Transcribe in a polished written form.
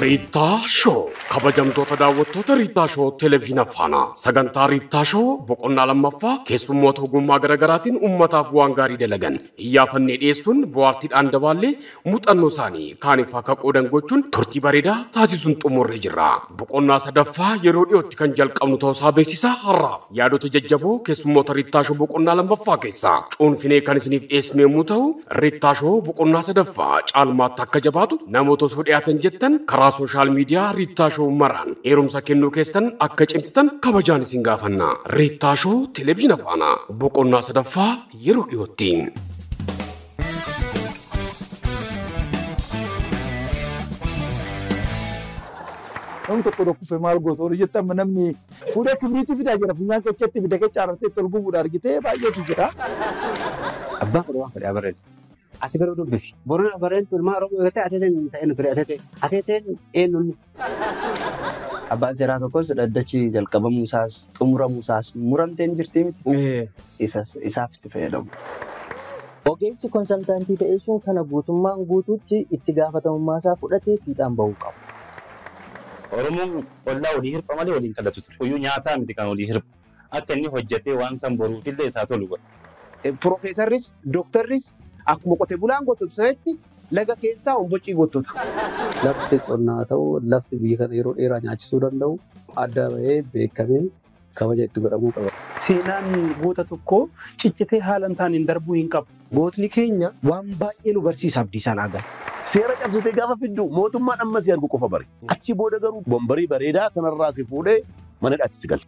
Riitaa Shoo kabajamtoota daawwattoota Riitaa Shoo televezyiina faana sagantaa Riitaa Shoo boqonnaa lammaffaa keessummoota ogummaa garaagaraatiin uummataaf waan gaarii dalagan iyyaafannee dhiyeessuun bohaartiidhaan dabaallee muuxannoo isaanii kaaniif akka qoodan gochuun turtii bareedaa taasisuun xumurree jirra. Boqonnaa sadaffaa yeroo dhiyootti kan jalqabnu ta'uusaa beeksisa har'aaf yaadota jajjaboo keessummoota Riitaa Shoo boqonnaa lammaffaa keessaa cuunfinee kan isiniif dhiyeessinu yommuu ta'u Riitaa Shoo boqonnaa sadaffaa caalmaatti akka jabaatu namoota osoo dhiyaatan jettan karaa sooshaal miidiyaa Riitaa Shoo maraan eerumsa kennuu keessan akka cimsitan kabajaan isin gaafanna. Riitaa Shoo televezyiina faana boqonnaa sadaffaa yeroo dhiyootti. Namni tokko dhokkufe maal gootoo jettan namni fuudhee kibriitii fidaa jira funyaan keechatti fidee kecha arrastee tolguudhaa argitee baay'eetu jira. Abbaa fedhaa fedhaa barreessa. Ati garuu dubbisi. Borona barreessu ilmaa Oromoo yoo ta'e ateeteen ta'e ture ateeteen eenyuun. Abbaan seeraa tokkos dhaddachi jalqabamuu isaas xumuramuu isaas muramteen jirti miti. Isaaf itti fayyadamu. Ogeessi konsaltaantii ta'ee sun kana guutummaan guutuutti itti gaafatamummaa isaa fudhatee fiixaan bahuu qaba. Oromoon ollaa walii hirpha malee waliin kadhatu ture. Kuyyuu nyaataa miti kan walii hirpha. Akka inni hojjetee waan san boruufillee isaa tolu godha. Profeesarris, dooktarris akkuma qotee bulaan gottatu sanatti laga keessaa ombocii gottota. Lafti qonnaa ta'uu lafti biyya kana yeroo dheeraa nyaachisuu danda'u adda bahee beekamee kabaja itti godhamuu qaba. Seenaan goota tokkoo ciccitee haala hin taane darbuu hin qabu. Gootni keenya waan baay'ee nu barsiisa abdiisaan agarra. Seera cabsitee gaafa fiddu mootummaan ammas argu qofa bare. Achi booda garuu bombarii bareedaa kanarraa si fuudhee mana hidhaatti si galcha.